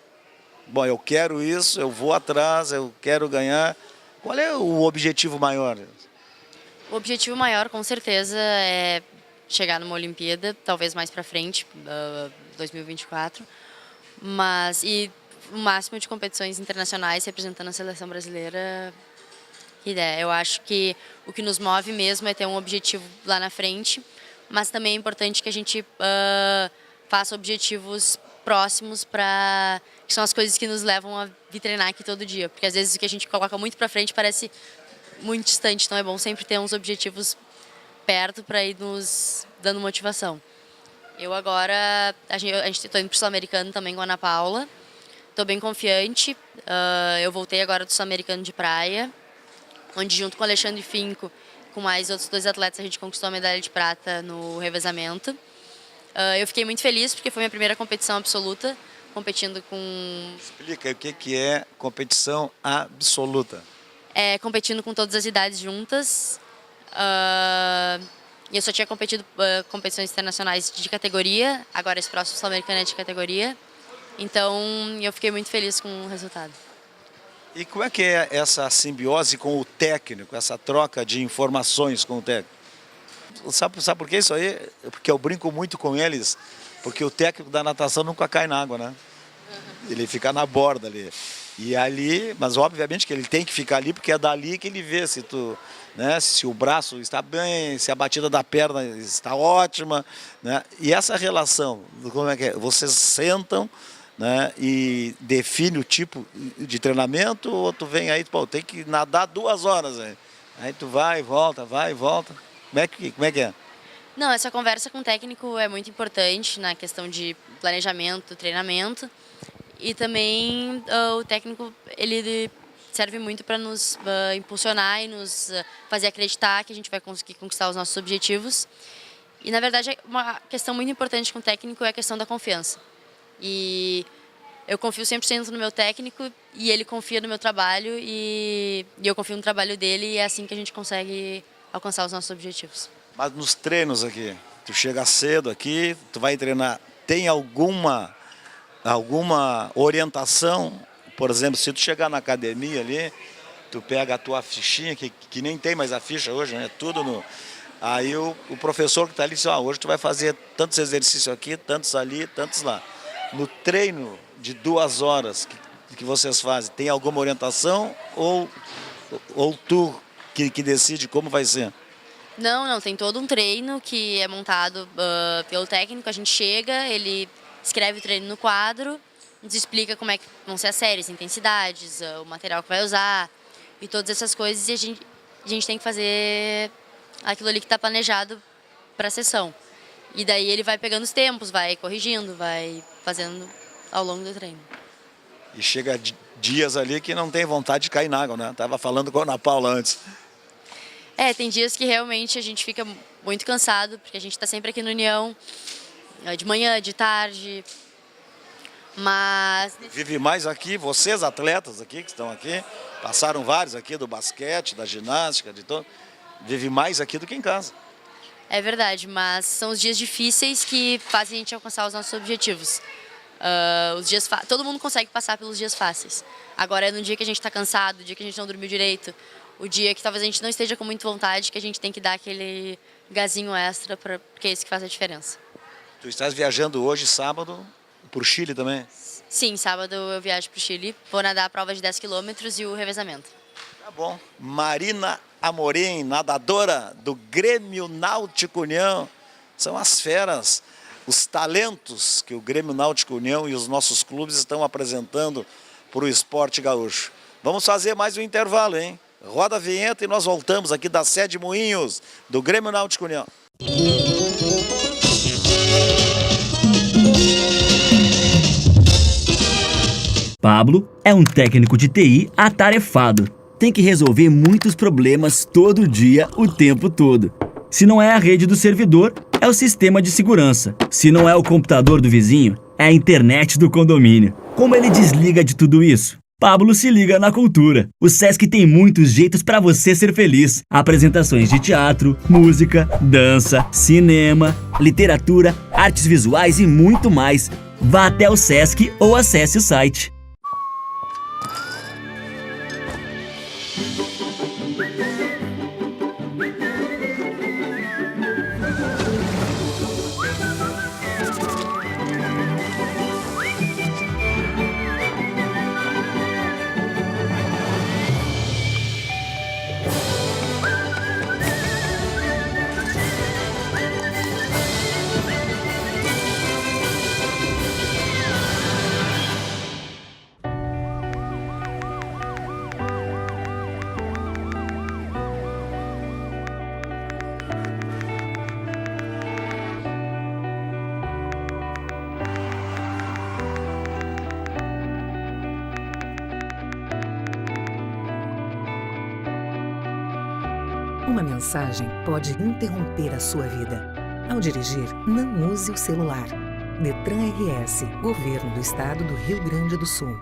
bom, eu quero isso, eu vou atrás, eu quero ganhar. Qual é o objetivo maior? O objetivo maior, com certeza, é chegar numa Olimpíada, talvez mais para frente, 2024, e o máximo de competições internacionais representando a seleção brasileira. Eu acho que o que nos move mesmo é ter um objetivo lá na frente, mas também é importante que a gente faça objetivos próximos que são as coisas que nos levam a vir treinar aqui todo dia, porque às vezes o que a gente coloca muito para frente parece muito distante, então é bom sempre ter uns objetivos perto para ir nos dando motivação. Eu agora, a gente está indo para o Sul-Americano também com a Ana Paula, estou bem confiante, eu voltei agora do Sul-Americano de praia, onde junto com o Alexandre Finco, com mais outros 2 atletas, a gente conquistou a medalha de prata no revezamento. Eu fiquei muito feliz porque foi minha primeira competição absoluta, competindo com... Explica o que é competição absoluta. Competindo com todas as idades juntas. E eu só tinha competido competições internacionais de categoria, agora esse próximo Sul-Americano é de categoria. Então, eu fiquei muito feliz com o resultado. E como é que é essa simbiose com o técnico, essa troca de informações com o técnico? Sabe por que isso aí? Porque eu brinco muito com eles, porque o técnico da natação nunca cai na água, né? Ele fica na borda ali. E ali, mas obviamente que ele tem que ficar ali, porque é dali que ele vê se tu, né, se o braço está bem, se a batida da perna está ótima, né? E essa relação, como é que é? Vocês sentam, né, e define o tipo de treinamento, ou tu vem aí, pô, tem que nadar 2 horas aí tu vai e volta, vai e volta. Como é que é? Não, essa conversa com o técnico é muito importante na questão de planejamento, treinamento. E também o técnico, ele serve muito para nos impulsionar e nos fazer acreditar que a gente vai conseguir conquistar os nossos objetivos. E, na verdade, uma questão muito importante com o técnico é a questão da confiança. E eu confio 100% no meu técnico e ele confia no meu trabalho e eu confio no trabalho dele e é assim que a gente consegue alcançar os nossos objetivos. Mas nos treinos aqui, tu chega cedo aqui, tu vai treinar, tem alguma orientação? Por exemplo, se tu chegar na academia ali, tu pega a tua fichinha, que nem tem mais a ficha hoje, né? Tudo no... Aí o professor que está ali diz, hoje tu vai fazer tantos exercícios aqui, tantos ali, tantos lá. No treino de 2 horas que vocês fazem, tem alguma orientação ou tu que decide como vai ser? Não, tem todo um treino que é montado pelo técnico, a gente chega, ele escreve o treino no quadro, nos explica como é que vão ser as séries, intensidades, o material que vai usar e todas essas coisas e a gente tem que fazer aquilo ali que está planejado para a sessão. E daí ele vai pegando os tempos, vai corrigindo, vai fazendo ao longo do treino. E chega dias ali que não tem vontade de cair na água, né? Tava falando com a Ana Paula antes. Tem dias que realmente a gente fica muito cansado, porque a gente está sempre aqui no União, de manhã, de tarde, mas... Vive mais aqui, vocês atletas aqui que estão aqui, passaram vários aqui do basquete, da ginástica, de todo, vive mais aqui do que em casa. É verdade, mas são os dias difíceis que fazem a gente alcançar os nossos objetivos. Todo mundo consegue passar pelos dias fáceis. Agora é no dia que a gente está cansado, o dia que a gente não dormiu direito, o dia que talvez a gente não esteja com muita vontade, que a gente tem que dar aquele gazinho extra, porque é isso que faz a diferença. Tu estás viajando hoje, sábado, para o Chile também? Sim, sábado eu viajo para o Chile, vou nadar a prova de 10 quilômetros e o revezamento. Tá bom. Marina Amorim, nadadora do Grêmio Náutico União. São as feras, os talentos que o Grêmio Náutico União e os nossos clubes estão apresentando para o esporte gaúcho. Vamos fazer mais um intervalo, hein? Roda a vinheta e nós voltamos aqui da sede Moinhos, do Grêmio Náutico União. Pablo é um técnico de TI atarefado. Tem que resolver muitos problemas todo dia, o tempo todo. Se não é a rede do servidor, é o sistema de segurança. Se não é o computador do vizinho, é a internet do condomínio. Como ele desliga de tudo isso? Pablo se liga na cultura. O Sesc tem muitos jeitos para você ser feliz. Apresentações de teatro, música, dança, cinema, literatura, artes visuais e muito mais. Vá até o Sesc ou acesse o site. Uma mensagem pode interromper a sua vida. Ao dirigir, não use o celular. Detran RS, Governo do Estado do Rio Grande do Sul.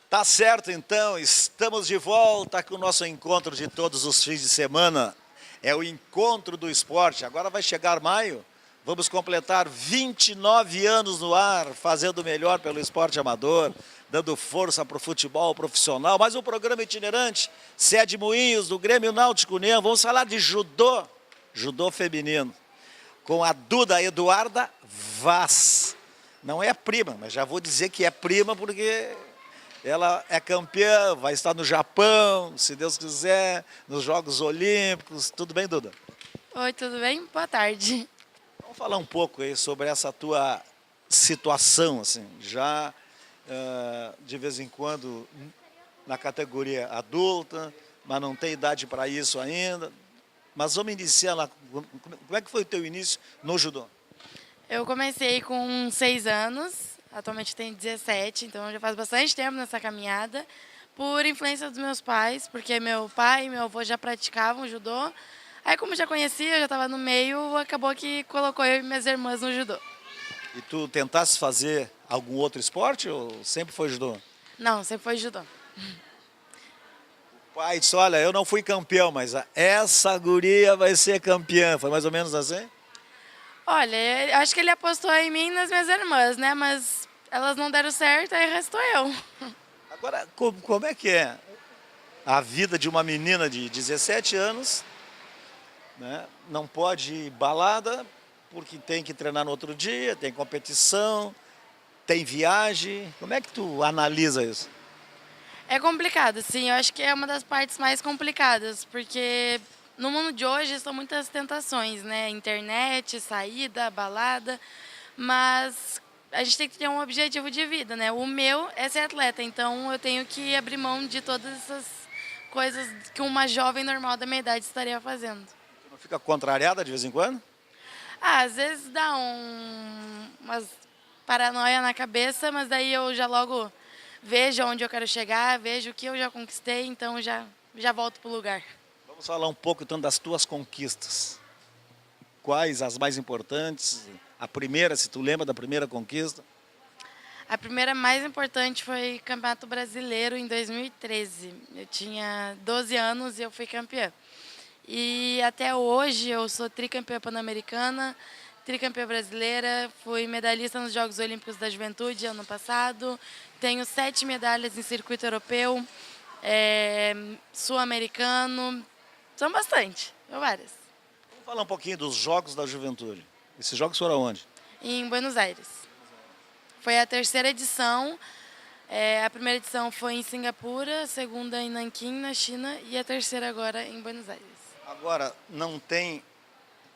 Tá certo, então, estamos de volta com o nosso encontro de todos os fins de semana. É o encontro do esporte. Agora vai chegar maio, vamos completar 29 anos no ar, fazendo o melhor pelo esporte amador, dando força para o futebol profissional. Mais um programa itinerante, sede Moinhos, do Grêmio Náutico União. Vamos falar de judô, judô feminino, com a Duda Eduarda Vaz. Não é prima, mas já vou dizer que é prima porque ela é campeã, vai estar no Japão, se Deus quiser, nos Jogos Olímpicos. Tudo bem, Duda? Oi, tudo bem? Boa tarde. Vamos falar um pouco aí sobre essa tua situação, assim, já de vez em quando na categoria adulta, mas não tem idade para isso ainda. Mas vamos iniciar lá. Como é que foi o teu início no judô? Eu comecei com 6 anos, atualmente tenho 17, então já faz bastante tempo nessa caminhada, por influência dos meus pais, porque meu pai e meu avô já praticavam judô. Aí, como já conhecia, já estava no meio, acabou que colocou eu e minhas irmãs no judô. E tu tentasse fazer algum outro esporte ou sempre foi judô? Não, sempre foi judô. O pai disse, olha, eu não fui campeão, mas essa guria vai ser campeã. Foi mais ou menos assim? Olha, eu acho que ele apostou em mim e nas minhas irmãs, né? Mas elas não deram certo, aí restou eu. Agora, como é que é a vida de uma menina de 17 anos, né? Não pode ir balada porque tem que treinar no outro dia, tem competição, tem viagem. Como é que tu analisa isso? É complicado, sim. Eu acho que é uma das partes mais complicadas, porque no mundo de hoje são muitas tentações, né? Internet, saída, balada, mas a gente tem que ter um objetivo de vida, né? O meu é ser atleta, então eu tenho que abrir mão de todas essas coisas que uma jovem normal da minha idade estaria fazendo. Tu não fica contrariada de vez em quando? Às vezes dá umas paranoia na cabeça, mas daí eu já logo vejo onde eu quero chegar, vejo o que eu já conquistei, então já volto pro lugar. Vamos falar um pouco então das tuas conquistas. Quais as mais importantes? A primeira, se tu lembra da primeira conquista? A primeira mais importante foi Campeonato Brasileiro em 2013. Eu tinha 12 anos e eu fui campeã. E até hoje eu sou tricampeã pan-americana, tricampeã brasileira, fui medalhista nos Jogos Olímpicos da Juventude ano passado, tenho 7 medalhas em circuito europeu, sul-americano, são bastante, várias. Vamos falar um pouquinho dos Jogos da Juventude. Esses jogos foram onde? Em Buenos Aires. Foi a 3ª edição, a primeira edição foi em Singapura, a segunda em Nanquim, na China, e a 3ª agora em Buenos Aires. Agora, não tem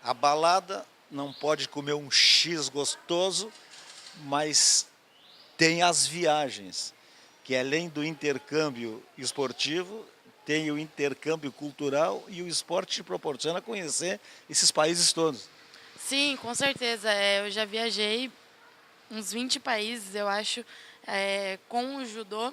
a balada, não pode comer um X gostoso, mas tem as viagens, que além do intercâmbio esportivo, tem o intercâmbio cultural e o esporte te proporciona conhecer esses países todos. Sim, com certeza. Eu já viajei uns 20 países, eu acho, com o judô.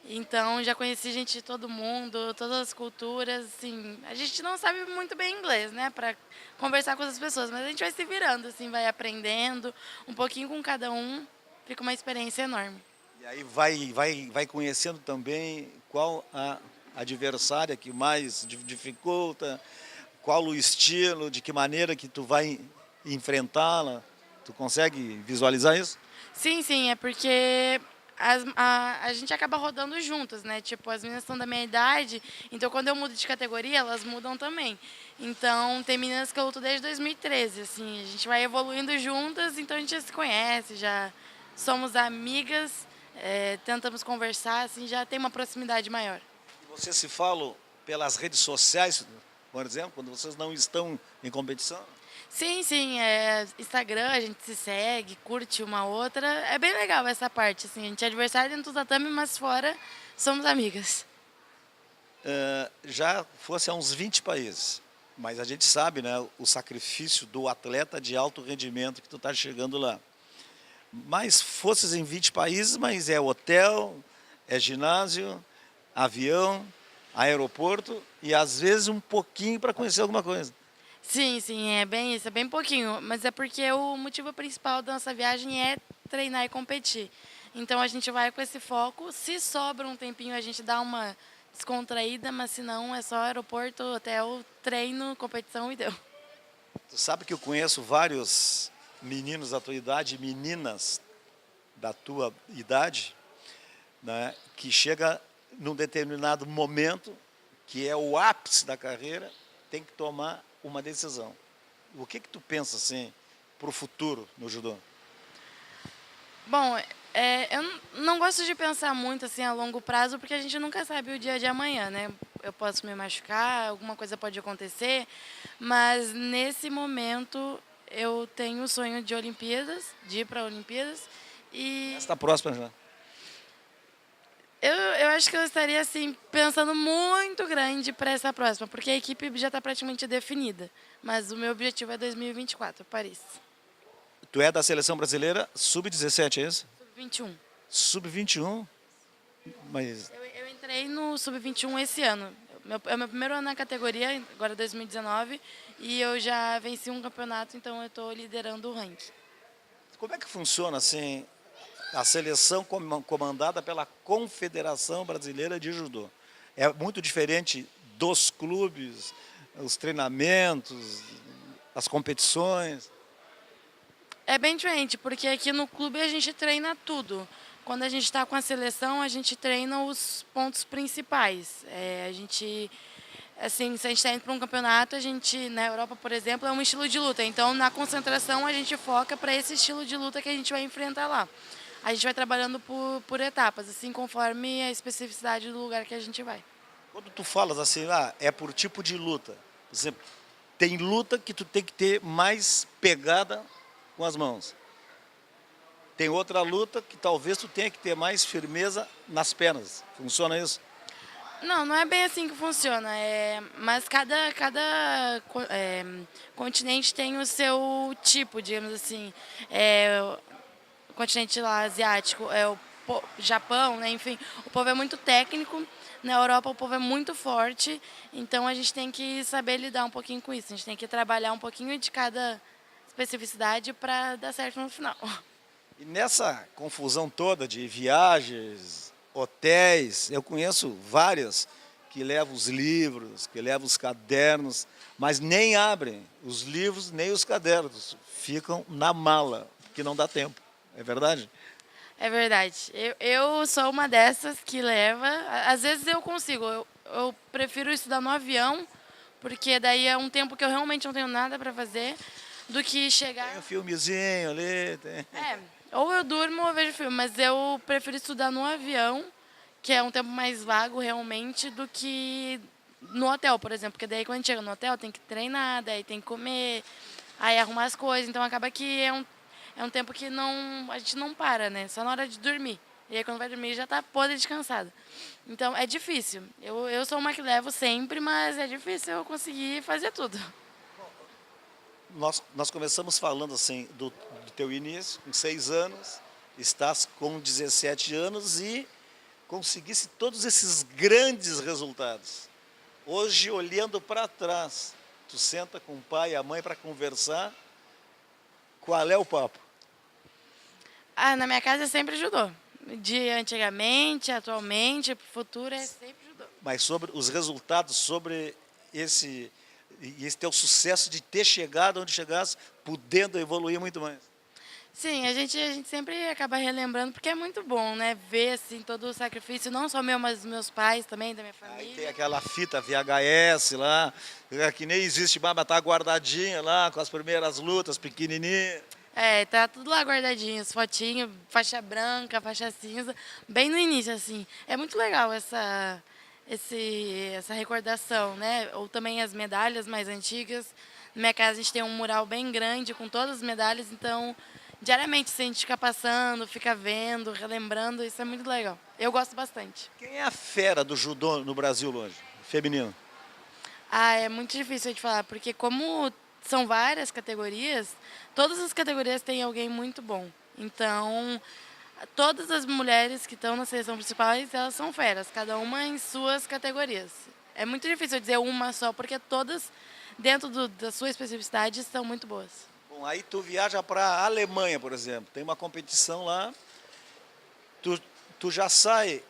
Então, já conheci gente de todo mundo, todas as culturas, assim. A gente não sabe muito bem inglês, né, para conversar com as pessoas, mas a gente vai se virando, assim, vai aprendendo um pouquinho com cada um, fica uma experiência enorme. E aí vai conhecendo também qual a adversária que mais dificulta, qual o estilo, de que maneira que tu vai enfrentá-la. Tu consegue visualizar isso? Sim, sim, é porque a gente acaba rodando juntas, né? Tipo, as meninas são da minha idade, então quando eu mudo de categoria, elas mudam também. Então, tem meninas que eu luto desde 2013, assim, a gente vai evoluindo juntas, então a gente já se conhece, já somos amigas, tentamos conversar, assim, já tem uma proximidade maior. Vocês se falam pelas redes sociais, por exemplo, quando vocês não estão em competição? Sim, sim, Instagram, a gente se segue, curte uma outra. É bem legal essa parte, assim, a gente é adversário dentro do tatame, mas fora somos amigas. Já fosse a uns 20 países, mas a gente sabe, né, o sacrifício do atleta de alto rendimento que tu está chegando lá. Mas fosses em 20 países, mas é hotel, é ginásio, avião, aeroporto e às vezes um pouquinho para conhecer alguma coisa. Sim, sim, é bem isso, é bem pouquinho, mas é porque o motivo principal da nossa viagem é treinar e competir. Então a gente vai com esse foco, se sobra um tempinho a gente dá uma descontraída, mas se não é só aeroporto, hotel, treino, competição e deu. Tu sabe que eu conheço vários meninos da tua idade, meninas da tua idade, né, que chega num determinado momento, que é o ápice da carreira, tem que tomar uma decisão. O que tu pensa assim para o futuro no judô? Bom, eu não gosto de pensar muito assim a longo prazo, porque a gente nunca sabe o dia de amanhã, né? Eu posso me machucar, alguma coisa pode acontecer, mas nesse momento eu tenho o sonho de Olimpíadas, de ir para Olimpíadas, e Está próxima já. eu acho que eu estaria assim pensando muito grande para essa próxima, porque a equipe já está praticamente definida, mas o meu objetivo é 2024, Paris. Tu é da seleção brasileira sub-17, é isso? 21. Sub-21? Mas Eu entrei no Sub-21 esse ano. É o meu primeiro ano na categoria, agora 2019, e eu já venci um campeonato, então eu estou liderando o ranking. como é que funciona assim a seleção comandada pela Confederação Brasileira de Judô? É muito diferente dos clubes, os treinamentos, as competições? É bem diferente, porque aqui no clube a gente treina tudo. Quando a gente está com a seleção, a gente treina os pontos principais. A gente, assim, se a gente está indo para um campeonato, a gente, na Europa, por exemplo, é um estilo de luta. Então, na concentração, a gente foca para esse estilo de luta que a gente vai enfrentar lá. A gente vai trabalhando por etapas, assim, conforme a especificidade do lugar que a gente vai. Quando tu falas assim, é por tipo de luta. Por exemplo, tem luta que tu tem que ter mais pegada com as mãos. Tem outra luta que talvez tu tenha que ter mais firmeza nas pernas. Funciona isso? Não é bem assim que funciona. Mas cada continente tem o seu tipo, digamos assim. O continente lá asiático, o Japão, né? Enfim, o povo é muito técnico. Na Europa o povo é muito forte. Então a gente tem que saber lidar um pouquinho com isso. A gente tem que trabalhar um pouquinho de cada especificidade para dar certo no final. E nessa confusão toda de viagens, hotéis, eu conheço várias que levam os livros, que levam os cadernos, mas nem abrem os livros nem os cadernos, ficam na mala, porque não dá tempo. É verdade? É verdade. Eu sou uma dessas que leva. Às vezes eu consigo. Eu prefiro estudar no avião, porque daí é um tempo que eu realmente não tenho nada para fazer, do que chegar. Tem um filmezinho ali. Ou eu durmo ou eu vejo filme, mas eu prefiro estudar no avião, que é um tempo mais vago realmente, do que no hotel, por exemplo. Porque daí quando a gente chega no hotel tem que treinar, daí tem que comer, aí arrumar as coisas. Então acaba que é um tempo que a gente não para, né? Só na hora de dormir. E aí quando vai dormir já está podre de cansado. Então é difícil. Eu sou uma que levo sempre, mas é difícil eu conseguir fazer tudo. Nós começamos falando assim do teu início, com 6 anos, estás com 17 anos e conseguisse todos esses grandes resultados. Hoje, olhando para trás, tu senta com o pai e a mãe para conversar, qual é o papo? Na minha casa sempre judô. De antigamente, atualmente, pro futuro é sempre judô. Mas sobre os resultados, sobre esse teu sucesso de ter chegado onde chegasse, podendo evoluir muito mais. Sim, a gente sempre acaba relembrando, porque é muito bom, né? Ver assim, todo o sacrifício, não só meu, mas dos meus pais também, da minha família. Aí tem aquela fita VHS lá, que nem existe mais, mas tá guardadinha lá, com as primeiras lutas, pequenininha. Tá tudo lá guardadinho, as fotinhos, faixa branca, faixa cinza, bem no início, assim. É muito legal essa recordação, né? Ou também as medalhas mais antigas. Na minha casa a gente tem um mural bem grande com todas as medalhas, então diariamente se a gente fica passando, fica vendo, relembrando, isso é muito legal. Eu gosto bastante. Quem é a fera do judô no Brasil hoje, feminino? É muito difícil de falar, porque como são várias categorias, todas as categorias têm alguém muito bom. Então, todas as mulheres que estão na seleção principal, elas são feras, cada uma em suas categorias. É muito difícil dizer uma só, porque todas, dentro da sua especificidade, são muito boas. Bom, aí tu viaja para a Alemanha, por exemplo, tem uma competição lá, tu já sai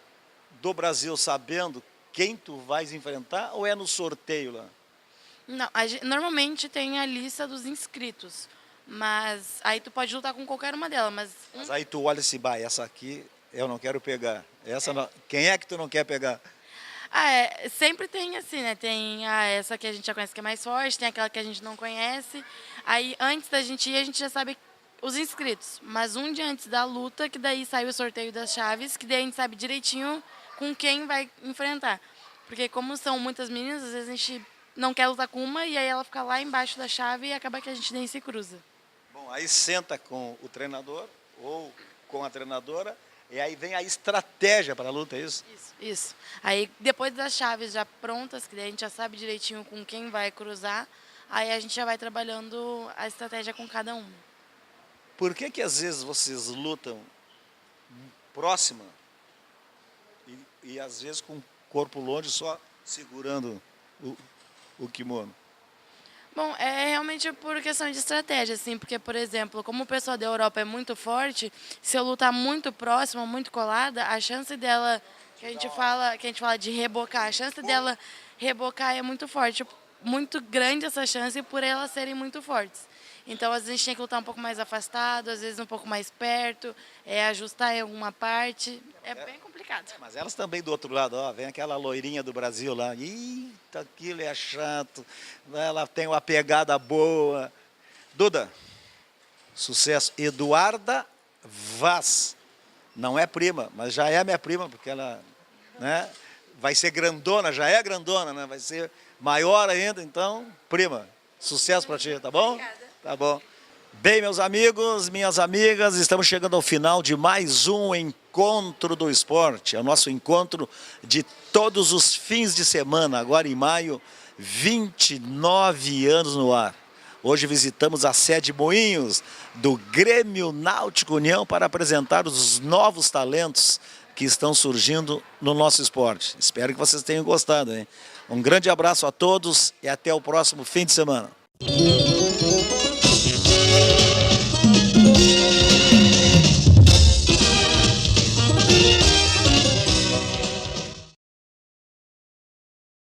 do Brasil sabendo quem tu vais enfrentar ou é no sorteio lá? Não, normalmente tem a lista dos inscritos, mas aí tu pode lutar com qualquer uma delas, Mas aí tu olha assim, bah, essa aqui eu não quero pegar. Essa não... Quem é que tu não quer pegar? sempre tem assim, né? Tem essa que a gente já conhece que é mais forte, tem aquela que a gente não conhece. Aí antes da gente ir, a gente já sabe os inscritos, mas um dia antes da luta, que daí sai o sorteio das chaves, que daí a gente sabe direitinho com quem vai enfrentar. Porque como são muitas meninas, às vezes a gente não quer lutar com uma e aí ela fica lá embaixo da chave e acaba que a gente nem se cruza. Bom, aí senta com o treinador ou com a treinadora e aí vem a estratégia para a luta, é isso? Isso. Aí depois das chaves já prontas, que daí a gente já sabe direitinho com quem vai cruzar, aí a gente já vai trabalhando a estratégia com cada um. Por que às vezes vocês lutam próxima e às vezes com o corpo longe só segurando o kimono? Bom, é realmente por questão de estratégia, assim, porque, por exemplo, como o pessoal da Europa é muito forte, se eu lutar muito próxima, muito colada, a chance dela, que a gente fala de rebocar, a chance dela rebocar é muito forte, muito grande essa chance por elas serem muito fortes. Então, às vezes, a gente tem que lutar um pouco mais afastado, às vezes um pouco mais perto, ajustar em alguma parte. É bem complicado. Mas elas também do outro lado, ó, vem aquela loirinha do Brasil lá. Eita, aquilo é chato. Ela tem uma pegada boa. Duda, sucesso. Eduarda Vaz. Não é prima, mas já é minha prima, porque ela, né, vai ser grandona, já é grandona, né? Vai ser maior ainda, então, prima. Sucesso para ti, tá bom? Obrigada. Tá bom. Bem, meus amigos, minhas amigas, estamos chegando ao final de mais um Encontro do Esporte. É o nosso encontro de todos os fins de semana, agora em maio, 29 anos no ar. Hoje visitamos a sede Moinhos do Grêmio Náutico União para apresentar os novos talentos que estão surgindo no nosso esporte. Espero que vocês tenham gostado, hein? Um grande abraço a todos e até o próximo fim de semana.